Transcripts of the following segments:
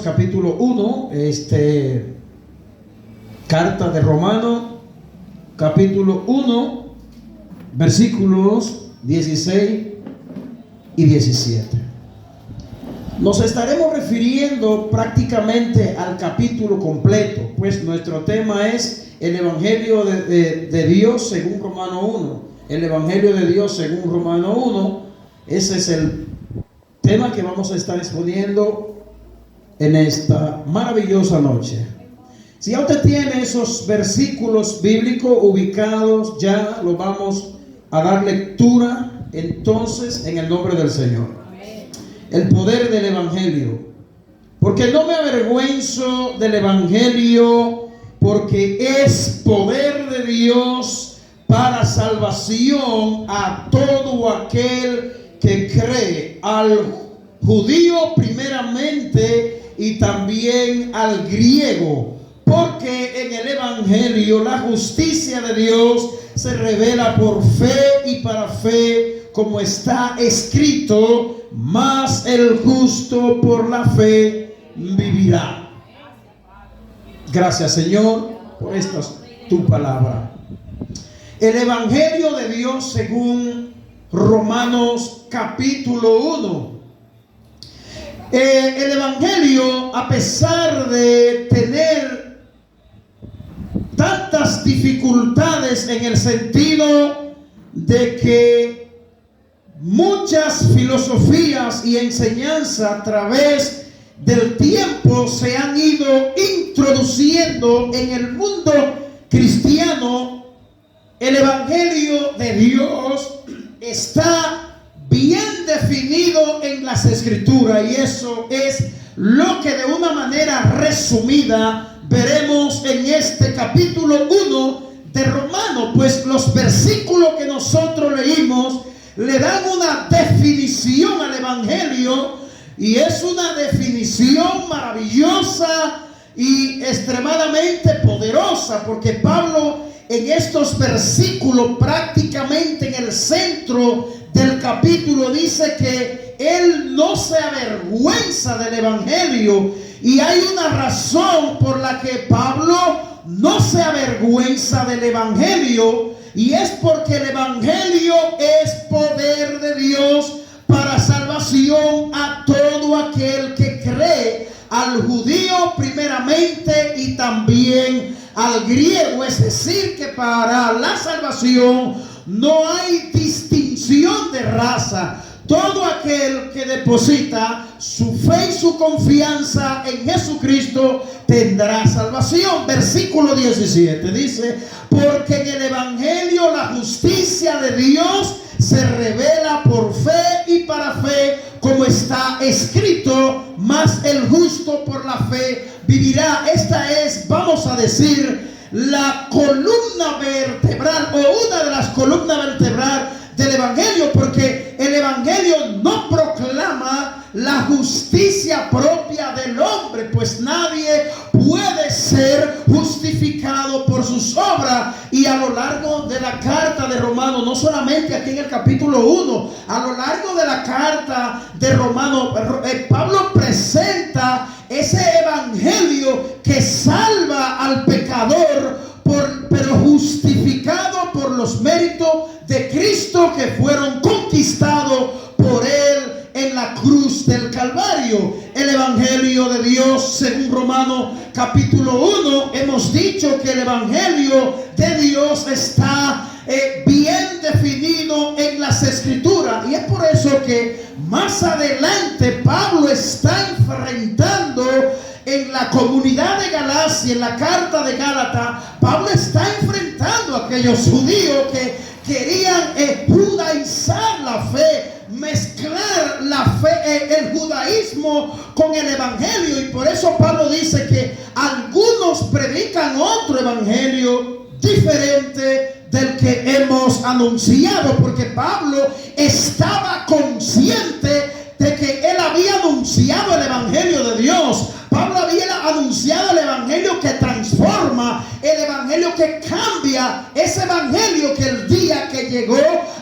Capítulo 1, carta de Romano, capítulo 1, versículos 16 y 17. Nos estaremos refiriendo prácticamente al capítulo completo, pues nuestro tema es el Evangelio de Dios según Romano 1. El Evangelio de Dios según Romano 1, ese es el tema que vamos a estar exponiendo en esta maravillosa noche. Si ya usted tiene esos versículos bíblicos ubicados, ya lo vamos a dar lectura entonces en el nombre del Señor. El poder del Evangelio. Porque no me avergüenzo del Evangelio, porque es poder de Dios para salvación a todo aquel que cree, al judío primeramente y también al griego, porque en el Evangelio la justicia de Dios se revela por fe y para fe, como está escrito: mas el justo por la fe vivirá. Gracias, Señor, por esta tu palabra. El Evangelio de Dios según Romanos capítulo 1. El Evangelio, a pesar de tener tantas dificultades en el sentido de que muchas filosofías y enseñanzas a través del tiempo se han ido introduciendo en el mundo cristiano, el Evangelio de Dios está bien definido en las Escrituras, y eso es lo que de una manera resumida veremos en este capítulo 1 de Romanos. Pues los versículos que nosotros leímos le dan una definición al Evangelio, y es una definición maravillosa y extremadamente poderosa, porque Pablo en estos versículos, prácticamente en el centro del capítulo, dice que él no se avergüenza del Evangelio, y hay una razón por la que Pablo no se avergüenza del Evangelio, y es porque el Evangelio es poder de Dios para salvación a todo aquel que cree, al judío primeramente y también al griego. Es decir, que para la salvación no hay distinción de raza. Todo aquel que deposita su fe y su confianza en Jesucristo tendrá salvación. Versículo 17 dice: porque en el Evangelio la justicia de Dios se revela por fe y para fe, como está escrito: mas el justo por la fe vivirá. Esta es, vamos a decir, la columna vertebral, o una de las columnas vertebrales del Evangelio, porque el Evangelio no proclama la justicia propia del hombre, pues nadie puede ser justificado por sus obras. Y a lo largo de la carta de Romanos, no solamente aquí en el capítulo 1, a lo largo de la carta de Romanos, Pablo presenta ese evangelio que salva al pecador, pero justificado por los méritos de Cristo, que fueron conquistados por él en la cruz del Calvario. El Evangelio de Dios según Romanos capítulo 1, hemos dicho que el Evangelio de Dios está bien definido en las Escrituras, y es por eso que más adelante Pablo está enfrentando en la comunidad de Galacia, en la carta de Gálatas, Pablo está enfrentando a aquellos judíos que querían judaizar la fe, mezclar la fe, el judaísmo con el evangelio. Y por eso Pablo dice que algunos predican otro evangelio diferente del que hemos anunciado, porque Pablo estaba consciente de que él había anunciado el evangelio de Dios. Pablo había anunciado el evangelio que transforma, el evangelio que cambia, ese evangelio que el día que llegó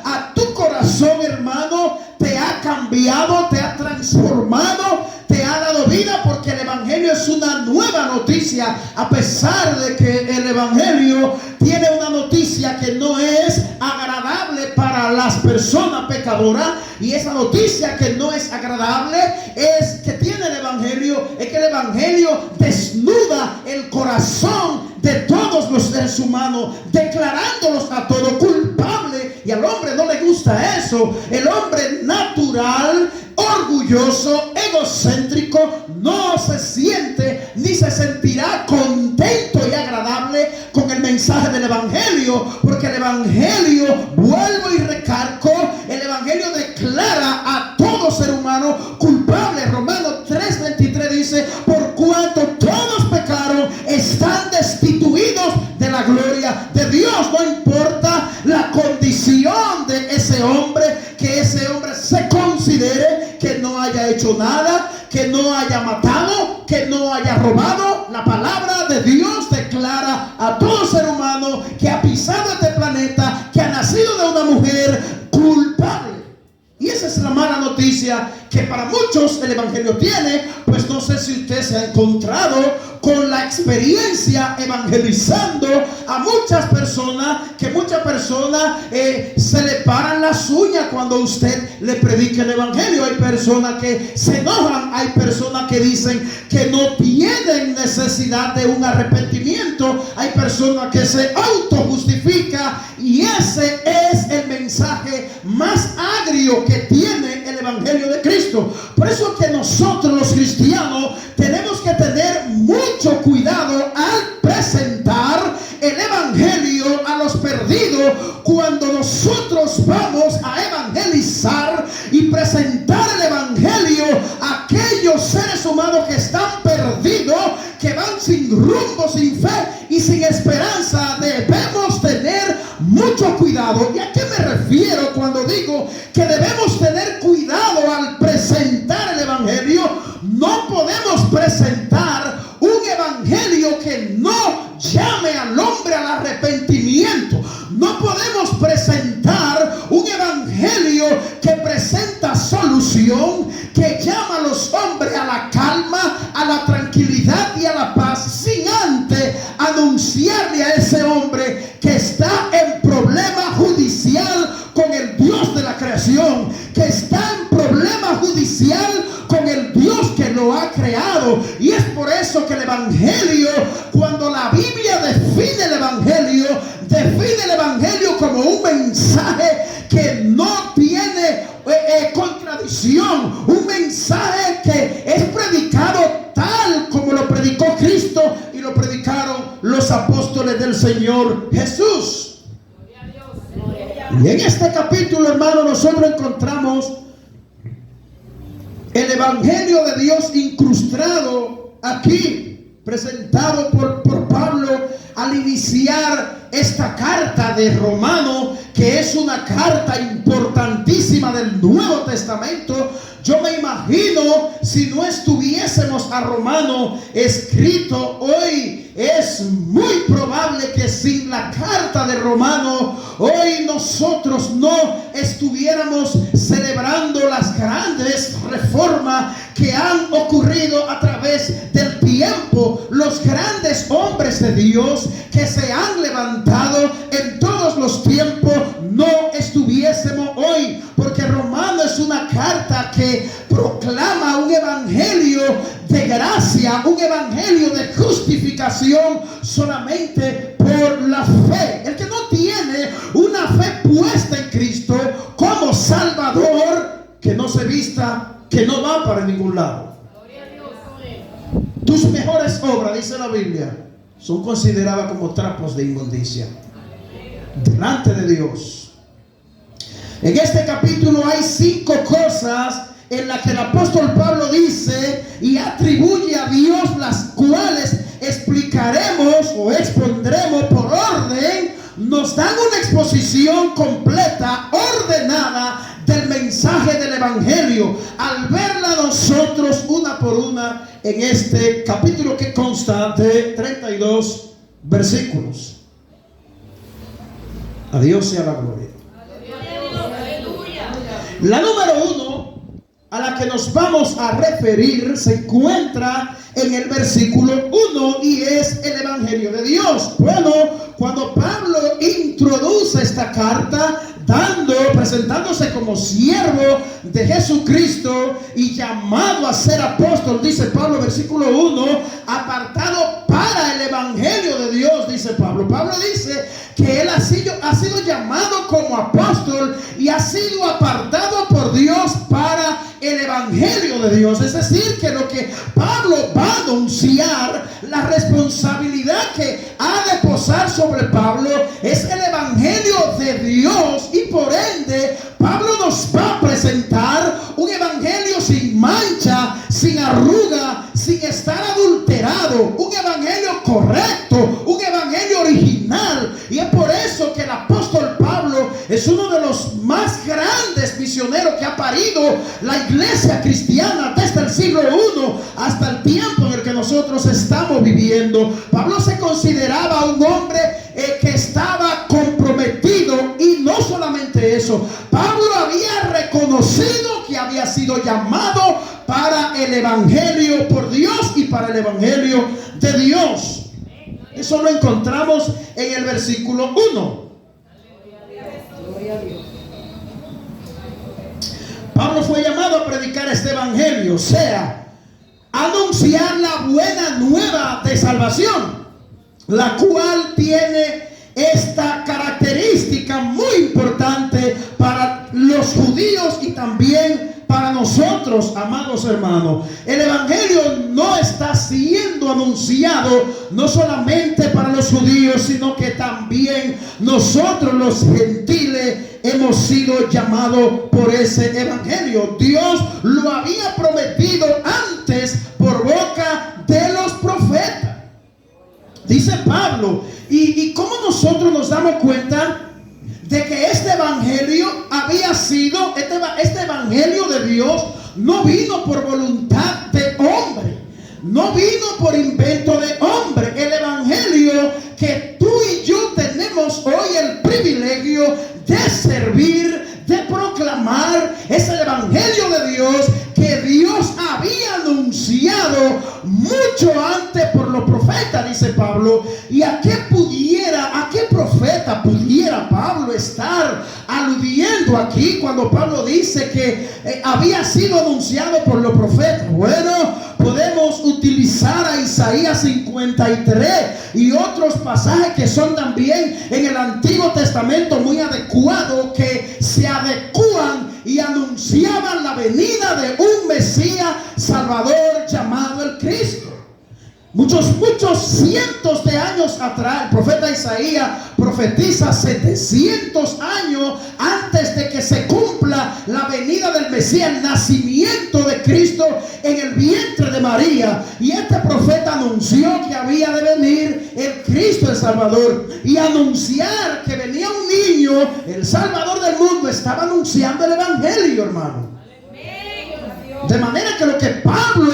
a tu corazón, hermano, te ha cambiado, te ha transformado, te ha dado vida, porque el evangelio Evangelio es una nueva noticia, a pesar de que el Evangelio tiene una noticia que no es agradable para las personas pecadoras. Y esa noticia que no es agradable es que tiene el Evangelio, es que el Evangelio desnuda el corazón de todos los seres humanos, declarándolos a todos culpables. Y al hombre no le gusta eso. El hombre natural, orgulloso, egocéntrico, no se siente ni se sentirá contento y agradable con el mensaje del Evangelio, porque el Evangelio, vuelvo y recalco, el Evangelio declara a todo ser humano culpable. Romanos 3:23 dice: por cuanto todos pecaron, están destituidos de la gloria de Dios. No importa la condición de ese hombre, que ese hombre se considere que no haya hecho nada, que no haya matado, que no haya robado. La palabra de Dios declara a todo ser humano que ha pisado este planeta, que ha nacido de una mujer, culpable. Y esa es la mala noticia que para muchos el Evangelio tiene. Pues no sé si usted se ha encontrado con la experiencia evangelizando a muchas personas, que muchas personas se le paran las uñas cuando usted le predica el Evangelio. Hay personas que se enojan, hay personas que dicen que no tienen necesidad de un arrepentimiento, hay personas que se autojustifican, y ese es el mensaje más agrio que tiene el Evangelio de Cristo. Por eso que nosotros los cristianos tenemos que tener mucho cuidado al presentar el Evangelio a los perdidos. Cuando nosotros vamos a evangelizar y presentar el Evangelio a aquellos seres humanos que están perdidos, que van sin rumbo, sin fe y sin esperanza, debemos tener mucho cuidado. ¿Y a qué me refiero cuando digo que debemos tener cuidado al presentar el Evangelio? No podemos presentar un evangelio que no llame al hombre al arrepentimiento. No podemos presentar un evangelio que presenta solución, que llama a los hombres a la calma, a la tranquilidad y a la paz, sin antes anunciarle a ese hombre que está en problema judicial con el Dios de la creación, que está en problema judicial con el Dios que lo ha creado. Y es por eso que el Evangelio, cuando la Biblia define el Evangelio como un mensaje que no tiene contradicción, un mensaje que es predicado tal como lo predicó Cristo y lo predicaron los apóstoles del Señor Jesús. Y en este capítulo, hermano, nosotros encontramos el Evangelio de Dios incrustado aquí, presentado por Pablo al iniciar esta carta de Romano, que es una carta importantísima del Nuevo Testamento. Yo me imagino, si no estuviésemos a Romano escrito hoy, es muy probable que sin la carta de Romano, hoy nosotros no estuviéramos celebrando las grandes reformas que han ocurrido a través del tiempo. Los grandes hombres de Dios que se han levantado en todos los tiempos, no estuviésemos hoy, porque Romano es una carta que proclama un evangelio de gracia, un evangelio de justificación solamente por la fe. El que no tiene una fe puesta en Cristo como Salvador, que no se vista, que no va para ningún lado. Tus mejores obras, dice la Biblia, son consideradas como trapos de inmundicia delante de Dios. En este capítulo hay 5 cosas en las que el apóstol Pablo dice y atribuye a Dios, las cuales explicaremos o expondremos por orden. Nos dan una exposición completa, ordenada, del mensaje del Evangelio, al verla nosotros una por una en este capítulo que consta de 32 versículos. A Dios sea la gloria. La número 1, a la que nos vamos a referir se encuentra en el versículo 1 y es el Evangelio de Dios. Bueno, cuando Pablo introduce esta carta, presentándose como siervo de Jesucristo y llamado a ser apóstol, dice Pablo, versículo 1, apartado para el Evangelio de Dios, dice Pablo. Pablo dice que él ha sido llamado como apóstol y ha sido apartado por Dios para el Evangelio de Dios. Es decir, que lo que Pablo va a anunciar, la responsabilidad que ha de posar sobre Pablo es el Evangelio de Dios, y por ende Pablo nos va a presentar un evangelio sin mancha, sin arruga, sin estar adulterado, un evangelio correcto, un evangelio original. Y es por eso que el apóstol Pablo es uno de los más grandes misioneros que ha parido la iglesia cristiana desde el siglo I hasta el tiempo en el que nosotros estamos viviendo. Pablo se consideraba un hombre que estaba comprometido, y no solamente eso, Pablo había reconocido que había sido llamado para el evangelio por Dios y para el evangelio de Dios. Eso lo encontramos en el versículo 1. Pablo fue llamado a predicar este evangelio, o sea, anunciar la buena nueva de salvación, la cual tiene esta característica muy importante para los judíos y también para nosotros, amados hermanos. El evangelio no está siendo anunciado no solamente para los judíos, sino que también nosotros los gentiles hemos sido llamados por ese evangelio. Dios lo había prometido antes por boca de los profetas, dice Pablo. ¿Y cómo nosotros nos damos cuenta de que este evangelio había sido, este evangelio de Dios no vino por voluntad de hombre, no vino por invento de hombre? El evangelio que tú y yo tenemos hoy el privilegio de servir, de proclamar, es el evangelio de Dios que Dios había anunciado mucho antes por los profetas, dice Pablo. ¿Y a qué profeta pudiera Pablo estar aludiendo aquí cuando Pablo dice que había sido anunciado por los profetas? Bueno, podemos utilizar a Isaías 53 y otros pasajes que son también en el Antiguo Testamento muy adecuados, que se adecúan y anunciaban la venida de un Mesías Salvador llamado el Cristo. Muchos cientos de años atrás, el profeta Isaías profetiza 700 años antes de que se cumpla la venida del Mesías, el nacimiento de Cristo en el vientre de María. Y este profeta anunció que había de venir el Cristo el Salvador, y anunciar que venía un niño, el Salvador del mundo, estaba anunciando el evangelio, hermano. De manera que lo que Pablo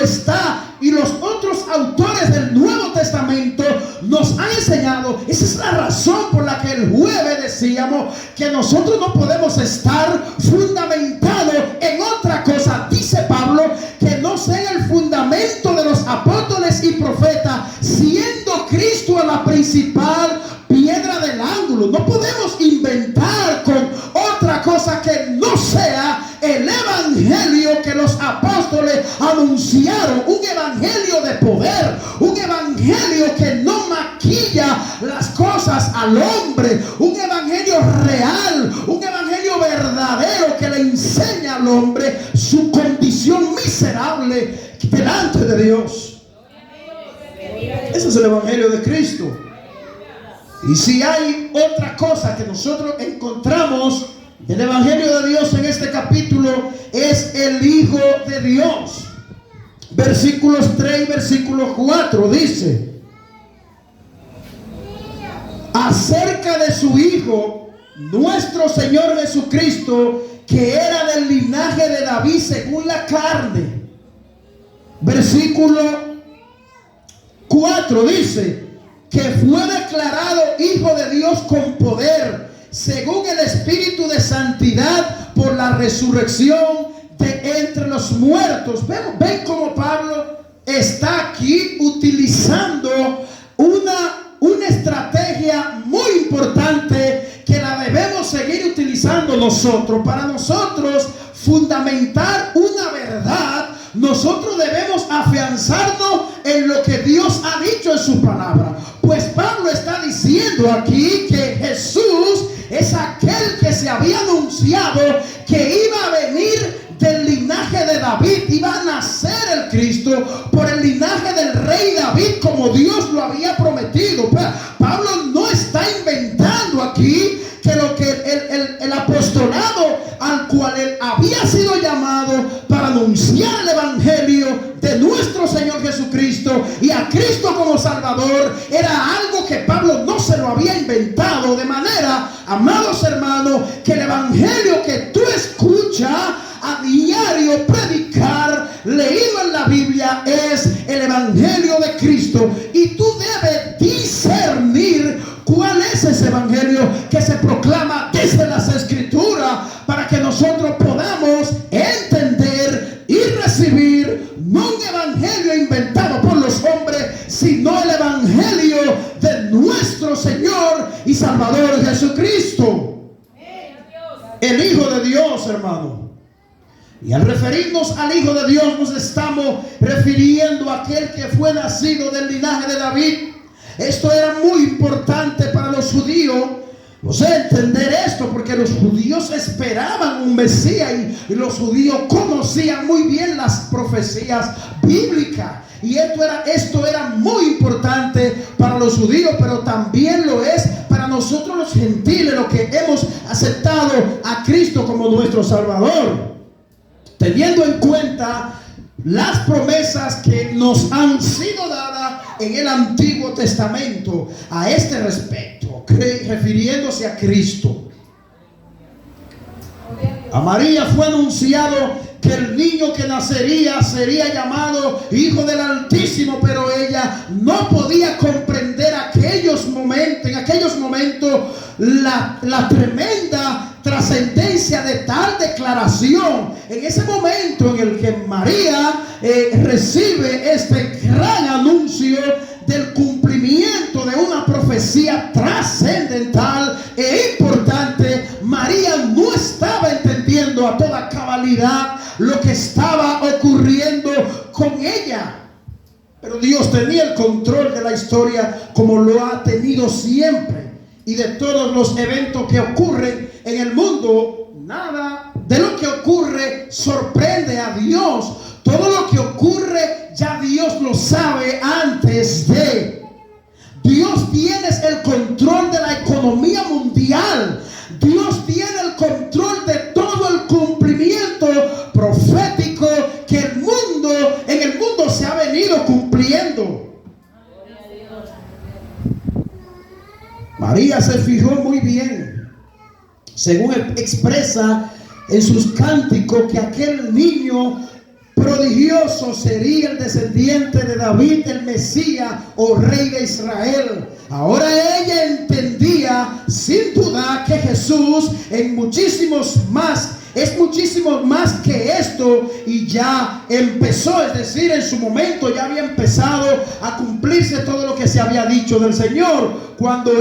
y los otros autores del Nuevo Testamento nos han enseñado, esa es la razón por la que el jueves decíamos que nosotros no podemos estar fundamentados en otra cosa, dice Pablo, que no sea el fundamento de los apóstoles y profetas, siendo Cristo la principal piedra del ángulo. No podemos inventar con otra cosa que no sea el evangelio que los apóstoles anunciaron, un evangelio de poder, un evangelio que no maquilla las cosas al hombre, un evangelio real, un evangelio verdadero que le enseña al hombre su condición miserable delante de Dios. Ese es el evangelio de Cristo. Y si hay otra cosa que nosotros encontramos del evangelio de Dios en este capítulo, es el Hijo de Dios. Versículos 3 y versículo 4 dice acerca de su Hijo, nuestro Señor Jesucristo, que era del linaje de David según la carne. Versículo 4 dice que fue declarado Hijo de Dios con poder, según el Espíritu de santidad, por la resurrección de entre los muertos. Ven cómo Pablo está aquí utilizando una estrategia muy importante que la debemos seguir utilizando nosotros. Para nosotros fundamentar una verdad, nosotros debemos afianzarnos en lo que Dios ha dicho en su palabra. Pues Pablo está diciendo aquí que Jesús es aquel que se había anunciado que iba a venir del linaje de David, iba a nacer el Cristo por el linaje del rey David, como Dios lo había prometido. Pablo no está inventando aquí que lo que el apostolado al cual él había sido llamado para anunciar el evangelio de nuestro Señor Jesucristo y a Cristo como Salvador era algo que Pablo no se lo había inventado. De manera, amados hermanos, que el evangelio que tú escuchas a diario predicar, leído en la Biblia, es el evangelio de Cristo, y tú debes discernir cuál es ese evangelio que se proclama desde las Escrituras, para que nosotros podamos entender y recibir no un evangelio inventado por los hombres, sino el evangelio de nuestro Señor y Salvador Jesucristo, el Hijo de Dios, hermano. Y al referirnos al Hijo de Dios, nos estamos refiriendo a aquel que fue nacido del linaje de David. Esto era muy importante para los judíos, entender esto, porque los judíos esperaban un Mesías y los judíos conocían muy bien las profecías bíblicas. Y esto era muy importante para los judíos, pero también lo es para nosotros los gentiles, los que hemos aceptado a Cristo como nuestro Salvador. Teniendo en cuenta las promesas que nos han sido dadas en el Antiguo Testamento a este respecto, refiriéndose a Cristo. A María fue anunciado que el niño que nacería sería llamado Hijo del Altísimo, pero ella no podía comprender en aquellos momentos la tremenda trascendencia de tal declaración. En ese momento en el que María recibe este gran anuncio del cumplimiento de una profecía trascendental e importante, María no estaba entendiendo a toda cabalidad lo que estaba ocurriendo con ella. Pero Dios tenía el control de la historia, como lo ha tenido siempre. Y de todos los eventos que ocurren en el mundo, nada de lo que ocurre sorprende a Dios. Todo lo que ocurre ya Dios lo sabe antes de. Dios tiene el control de la economía mundial. Dios tiene el control de todo el cumplimiento profético que en el mundo se ha venido cumpliendo. María se fijó muy bien, según expresa en sus cánticos, que aquel niño prodigioso sería el descendiente de David, el Mesías o Rey de Israel. Ahora ella entendía sin duda que Jesús es muchísimo más que esto, y ya empezó, es decir, en su momento ya había empezado a cumplirse todo lo que se había dicho del Señor. Cuando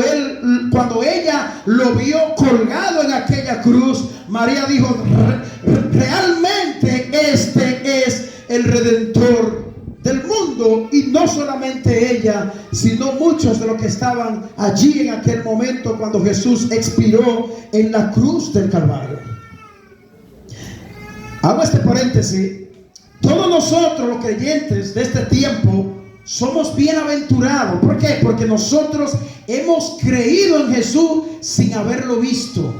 ella lo vio colgado en aquella cruz, María dijo: realmente este es el Redentor del mundo. Y no solamente ella, sino muchos de los que estaban allí en aquel momento cuando Jesús expiró en la cruz del Calvario. Hago este paréntesis. Todos nosotros, los creyentes de este tiempo, somos bienaventurados. ¿Por qué? Porque nosotros hemos creído en Jesús sin haberlo visto.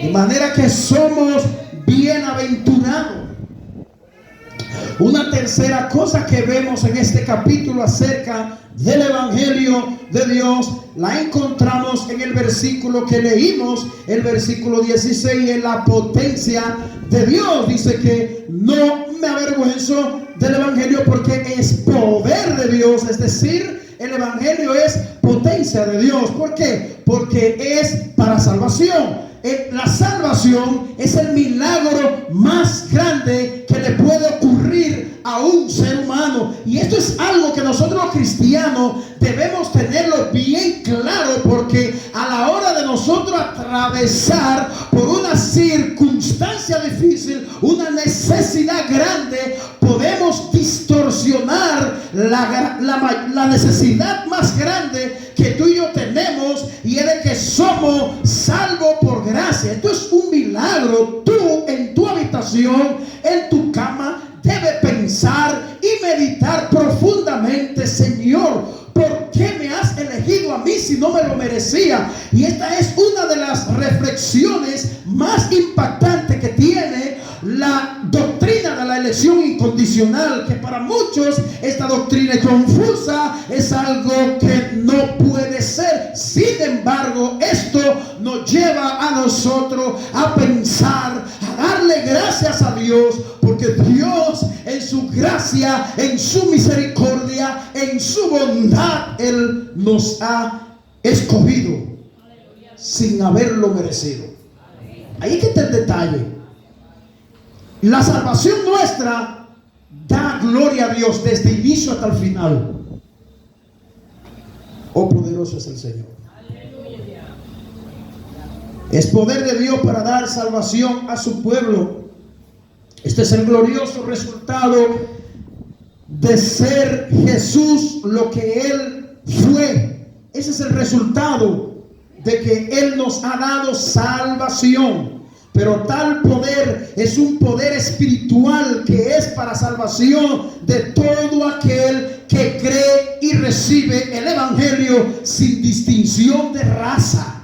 De manera que somos bienaventurados. Una tercera cosa que vemos en este capítulo acerca del Evangelio de Dios, la encontramos en el versículo que leímos, el versículo 16, en la potencia de Dios. Dice que no me avergüenzo del Evangelio porque es poder de Dios, es decir, el Evangelio es potencia de Dios. ¿Por qué? Porque es para salvación. la salvación es el milagro más grande que le puede ocurrir a un ser humano. Y esto es algo que nosotros los cristianos debemos tenerlo bien claro, porque a la hora de nosotros atravesar por una circunstancia difícil, una necesidad grande, podemos distorsionar la necesidad más grande que tú y yo tenemos, y es de que somos salvos por gracia. Esto es un milagro. Tú en tu habitación, en tu cama, debes pensar y meditar profundamente: Señor, ¿por qué me has elegido a mí si no me lo merecía? Y esta es una de las reflexiones más impactantes que tiene la doctrina de la elección incondicional, que para muchos esta doctrina es confusa, es algo que no puede ser. Sin embargo, esto nos lleva a nosotros a pensar, a darle gracias a Dios, porque Dios en su gracia, en su misericordia, en su bondad, Él nos ha escogido sin haberlo merecido. Ahí que está el detalle. La salvación nuestra da gloria a Dios desde el inicio hasta el final. Oh, poderoso es el Señor. Es poder de Dios para dar salvación a su pueblo. Este es el glorioso resultado de ser Jesús lo que Él fue. Ese es el resultado de que Él nos ha dado salvación. Pero tal poder es un poder espiritual que es para salvación de todo aquel que cree y recibe el evangelio sin distinción de raza.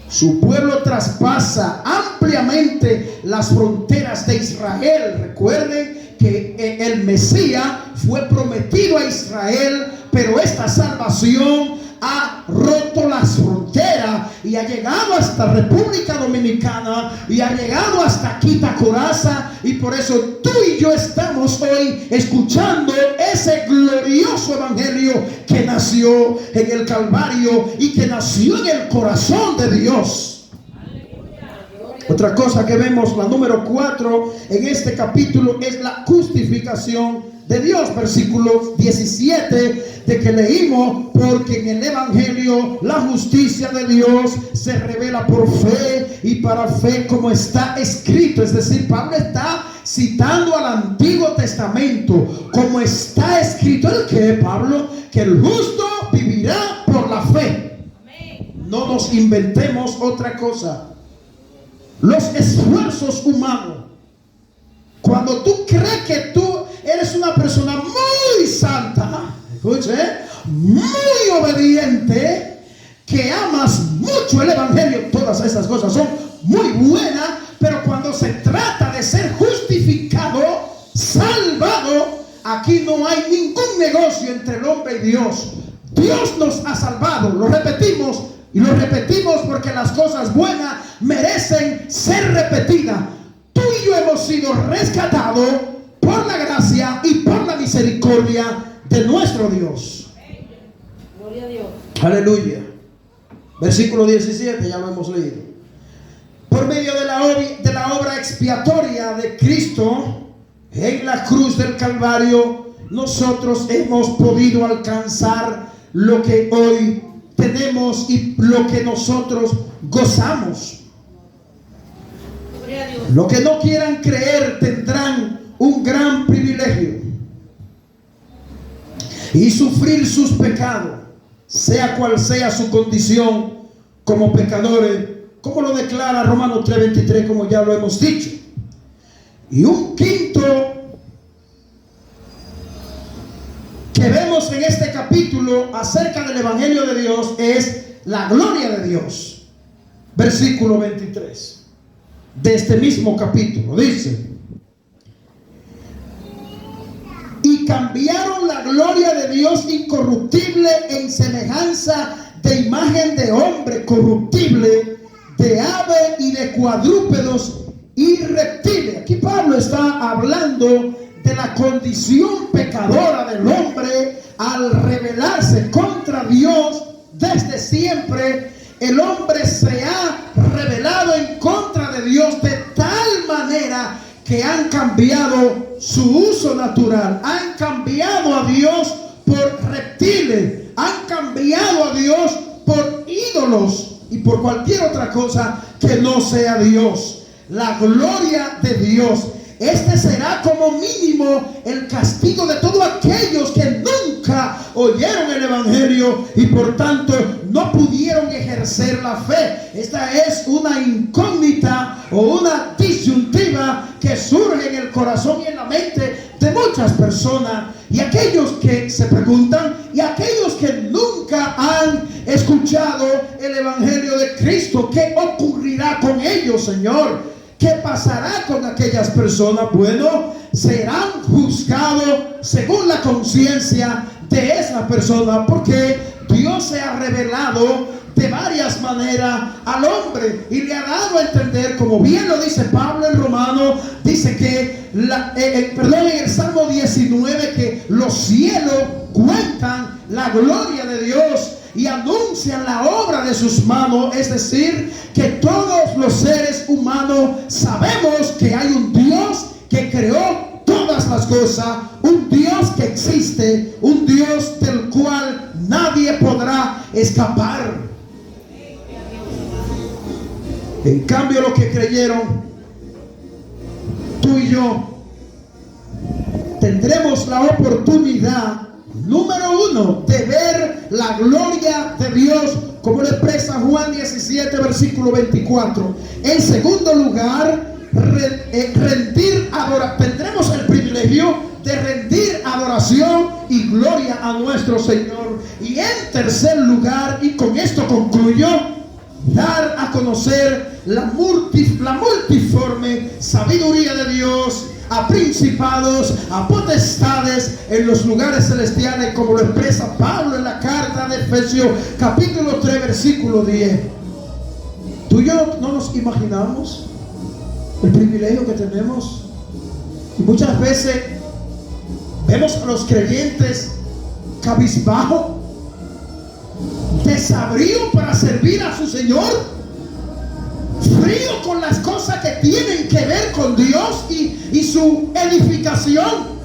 Su pueblo traspasa ampliamente las fronteras de Israel. Recuerden que el Mesías fue prometido a Israel, pero esta salvación ha roto las fronteras y ha llegado hasta República Dominicana y ha llegado hasta Quita Coraza, y por eso tú y yo estamos hoy escuchando ese glorioso evangelio que nació en el Calvario y que nació en el corazón de Dios. Otra cosa que vemos, la número 4 en este capítulo, es la justificación de Dios. Versículo 17 de que leímos: porque en el evangelio la justicia de Dios se revela por fe y para fe, como está escrito. Es decir, Pablo está citando al Antiguo Testamento, como está escrito. ¿El qué, Pablo? Que el justo vivirá por la fe. No nos inventemos otra cosa. Los esfuerzos humanos, cuando tú crees que tú eres una persona muy santa, escuche, muy obediente, que amas mucho el evangelio, todas esas cosas son muy buenas, pero cuando se trata de ser justificado, salvado, aquí no hay ningún negocio entre el hombre y Dios. Dios nos ha salvado, lo repetimos y lo repetimos porque las cosas buenas merecen ser repetidas. Tú y yo hemos sido rescatados por la gracia y por la misericordia de nuestro Dios. Gloria a Dios. Aleluya. Versículo 17, ya lo hemos leído. Por medio de la obra expiatoria de Cristo en la cruz del Calvario, nosotros hemos podido alcanzar lo que hoy tenemos y lo que nosotros gozamos. Gloria a Dios. Los que no quieran creer tendrán un gran privilegio y sufrir sus pecados, sea cual sea su condición como pecadores, como lo declara Romanos 3:23, como ya lo hemos dicho. Y un quinto que vemos en este capítulo acerca del evangelio de Dios es la gloria de Dios. Versículo 23 de este mismo capítulo dice: y cambiaron la gloria de Dios incorruptible en semejanza de imagen de hombre corruptible, de ave y de cuadrúpedos y reptiles. Aquí Pablo está hablando de la condición pecadora del hombre al rebelarse contra Dios desde siempre. el hombre se ha rebelado en contra de Dios de tal manera que han cambiado su uso natural, han cambiado a Dios por reptiles, han cambiado a Dios por ídolos y por cualquier otra cosa que no sea Dios. La gloria de Dios. Este será como mínimo el castigo de todos aquellos que nunca oyeron el evangelio y por tanto no pudieron ejercer la fe. Esta es una incógnita o una disyuntiva que surge en el corazón y en la mente de muchas personas, y aquellos que se preguntan y aquellos que nunca han escuchado el evangelio de Cristo. ¿Qué ocurrirá con ellos, Señor? ¿Qué pasará con aquellas personas? Bueno, serán juzgados según la conciencia de esa persona, porque Dios se ha revelado de varias maneras al hombre y le ha dado a entender, como bien lo dice Pablo en Romano, dice que en el Salmo 19, que los cielos cuentan la gloria de Dios y anuncian la obra de sus manos. Es decir, que todos los seres humanos sabemos que hay un Dios que creó todas las cosas, un Dios que existe, un Dios del cual nadie podrá escapar. En cambio, los que creyeron, tú y yo, tendremos la oportunidad, número uno, de ver la gloria de Dios, como lo expresa Juan 17, versículo 24. En segundo lugar, tendremos el privilegio de rendir adoración y gloria a nuestro Señor. Y en tercer lugar, y con esto concluyo, dar a conocer la multiforme sabiduría de Dios a principados, a potestades en los lugares celestiales, como lo expresa Pablo en la carta de Efesios capítulo 3 versículo 10. Tú y yo no nos imaginamos el privilegio que tenemos, y muchas veces vemos a los creyentes cabizbajo, desabrido para servir a su Señor, frío con las cosas que tienen que ver con Dios y su edificación.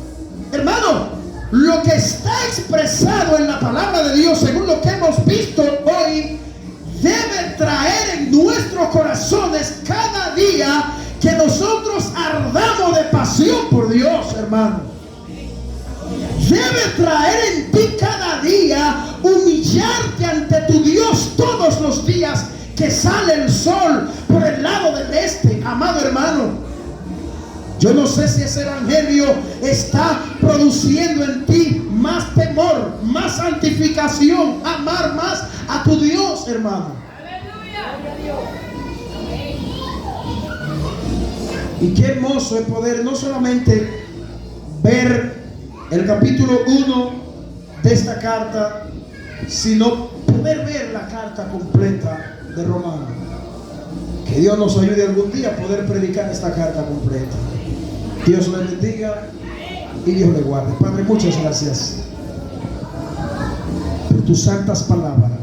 Hermano, lo que está expresado en la palabra de Dios, según lo que hemos visto hoy, debe traer en nuestros corazones cada día que nosotros ardamos de pasión por Dios, hermano. Debe traer en ti cada día humillarte ante tu Dios todos los días que sale el sol por el lado del este, amado hermano. Yo no sé si ese evangelio está produciendo en ti más temor, más santificación, amar más a tu Dios, hermano. Y qué hermoso es poder no solamente ver el capítulo 1 de esta carta, sino poder ver la carta completa de Romanos. Que Dios nos ayude algún día a poder predicar esta carta completa. Dios le bendiga y Dios le guarde. Padre, muchas gracias por tus santas palabras.